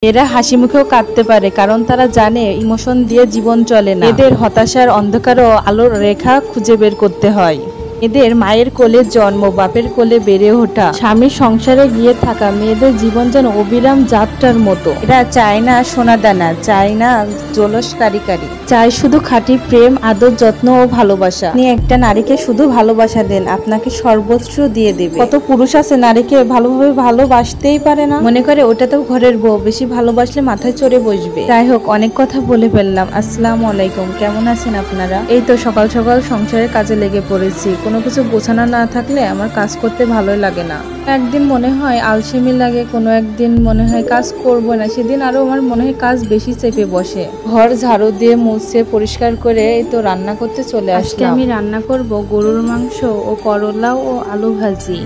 এরা হাসি মুখেও কাঁদতে পারে, কারণ তারা জানে ইমোশন দিয়ে জীবন চলে না। এদের হতাশার অন্ধকারও আলোর রেখা খুঁজে বের করতে হয়। এদের মায়ের কোলে জন্ম, বাপের কোলে বেড়ে ওঠা, স্বামীর সংসারে গিয়ে থাকা, মেয়েদের জীবন যেন অবিরাম যাত্রার মতো। এরা চায় না সোনা দানা, চায় না জলস কারিকারি, চায় শুধু খাঁটি প্রেম, আদর, যত্ন ও ভালোবাসা। আপনি একটা নারীকে শুধু ভালোবাসা দেন, আপনাকে সর্বোচ্চ দিয়ে দেবে। কত পুরুষ আছে নারীকে ভালোভাবে ভালোবাসতেই পারে না, মনে করে ওটা তো ঘরের বউ, বেশি ভালোবাসলে মাথায় চড়ে বসবে। যাই হোক, অনেক কথা বলে ফেললাম। আসসালামু আলাইকুম, কেমন আছেন আপনারা? এই তো সকাল সকাল সংসারের কাজে লেগে পড়েছি। কোনো কিছু গোছানো না থাকলে আমার কাজ করতে ভালোই লাগে না। একদিন মনে হয় আলসেমি লাগে, কোনো একদিন মনে হয় কাজ করব না, সেদিন আরো আমার মনে হয় কাজ বেশি চেপে বসে। ঘর ঝাড়ু দিয়ে মুছে পরিষ্কার করে এই তো রান্না করতে চলে আসলাম। আজকে আমি রান্না করব গরুর মাংস ও করলা ও আলু ভাজি।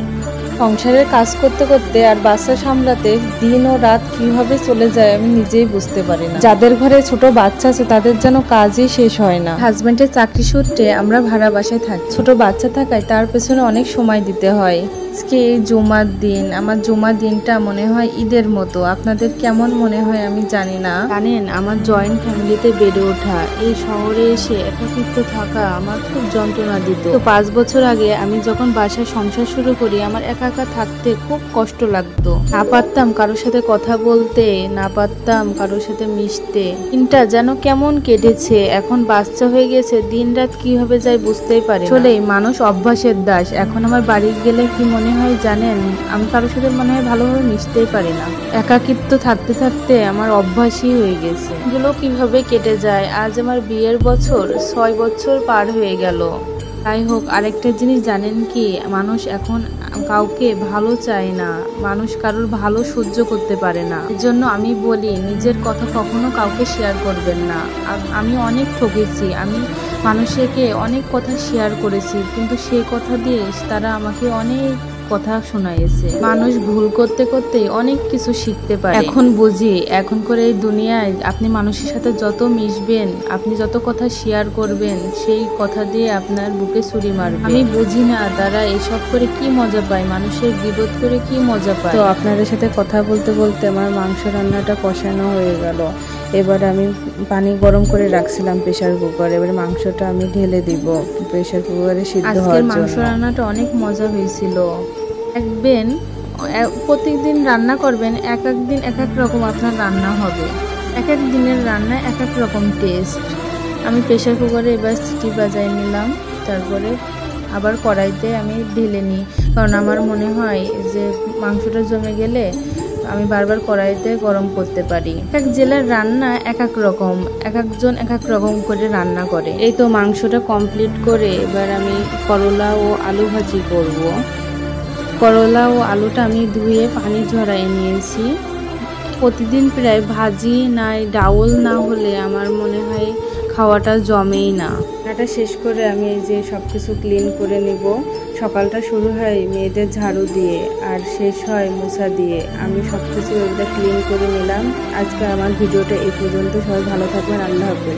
সংসারের কাজ করতে করতে আর বাচ্চা সামলাতে দিন ও রাত কিভাবে চলে যায় আমি নিজেই বুঝতে পারি না। যাদের ঘরে ছোট বাচ্চা আছে তাদের যেন কাজই শেষ হয় না। হাজবেন্ডের চাকরি সূত্রে আমরা ভাড়া বাসায় থাকি। ছোট বাচ্চা থাকায় তার পেছনে অনেক সময় দিতে হয়। আজকে এই জুমার দিন, আমার জুমার দিনটা মনে হয় ঈদের মতো। আপনাদের কেমন মনে হয় আমি জানি না। জানেন, আমার জয়েন্ট ফ্যামিলিতে বেড়ে ওঠা, এই শহরে এসে একাকিত্ব থাকা আমার খুব যন্ত্রণা দিত। তো 5 বছর আগে আমি যখন বাসায় সংসার শুরু করি, আমার একা একা থাকতে খুব কষ্ট লাগতো। না পারতাম কারোর সাথে কথা বলতে, না পারতাম কারোর সাথে মিশতে। দিনটা যেন কেমন কেটেছে। এখন বাচ্চা হয়ে গেছে, দিন রাত কিভাবে যায় বুঝতেই পারি। আসলে মানুষ অভ্যাসের দাস। এখন আমার বাড়ি গেলে কি মনে হয় জানেন, আমি কারোর সাথে মনে হয় ভালোভাবে মিশতেই পারি না। একাকিত্ব থাকতে থাকতে আমার অভ্যাসই হয়ে গেছে। এগুলো কিভাবে কেটে যায়। আজ আমার বিয়ের বছর 6 বছর পার হয়ে গেল। যাই হোক, আরেকটা জিনিস জানেন কি, মানুষ এখন কাউকে ভালো চায় না, মানুষ কারোর ভালো সহ্য করতে পারে না। এজন্য আমি বলি, নিজের কথা কখনো কাউকে শেয়ার করবেন না। আমি অনেক ঠকেছি, আমি মানুষকে অনেক কথা শেয়ার করেছি, কিন্তু সেই কথা দিয়ে তারা আমাকে অনেক কথা শোনাইছে। মানুষ ভুল করতে করতে অনেক কিছু শিখতে পারে। এখন বুঝি, এখন করে এই দুনিয়ায় আপনি মানুষের সাথে যত মিশবেন, আপনি যত কথা শেয়ার করবেন, সেই কথা দিয়ে আপনার বুকে ছুরি মারবে। আমি বুঝি না তারা এসব করে কি মজা পায়, মানুষের বিরোধ করে কি মজা পায়। তো আপনাদের সাথে কথা বলতে বলতে আমার মাংস রান্নাটা কষানো হয়ে গেল। এবার আমি পানি গরম করে রাখছিলাম প্রেসার কুকারে, এবার মাংসটা আমি ঢেলে দিব প্রেসার কুকারে সিদ্ধ হওয়ার জন্য। মাংস রান্নাটা অনেক মজা হয়েছিল। দেখবেন, প্রত্যেকদিন রান্না করবেন, এক এক দিন এক এক রকম আপনার রান্না হবে। এক এক দিনের রান্না এক এক রকম টেস্ট। আমি প্রেসার কুকারে এবার সিটি বাজাই নিলাম, তারপরে আবার কড়াইতে আমি ঢেলে নিই, কারণ আমার মনে হয় যে মাংসটা জমে গেলে আমি বারবার কড়াইতে গরম করতে পারি। এক জেলার রান্না এক এক রকম, এক একজন এক এক রকম করে রান্না করে। এই তো মাংসটা কমপ্লিট করে এবার আমি করলা ও আলু ভাজি করব। করলা ও আলুটা আমি ধুয়ে পানি ঝরাই নিয়েছি। প্রতিদিন প্রায় ভাজি নাই ডাউল না হলে আমার মনে হয় খাওয়াটা জমেই না। রান্নাটা শেষ করে আমি এই যে সব কিছু ক্লিন করে নিব। সকালটা শুরু হয় মেয়েদের ঝাড়ু দিয়ে আর শেষ হয় মোছা দিয়ে। আমি সব কিছু ক্লিন করে নিলাম। আজকে আমার ভিডিওটা এই পর্যন্ত। সবাই ভালো থাকবেন, আল্লাহ হাফেজ।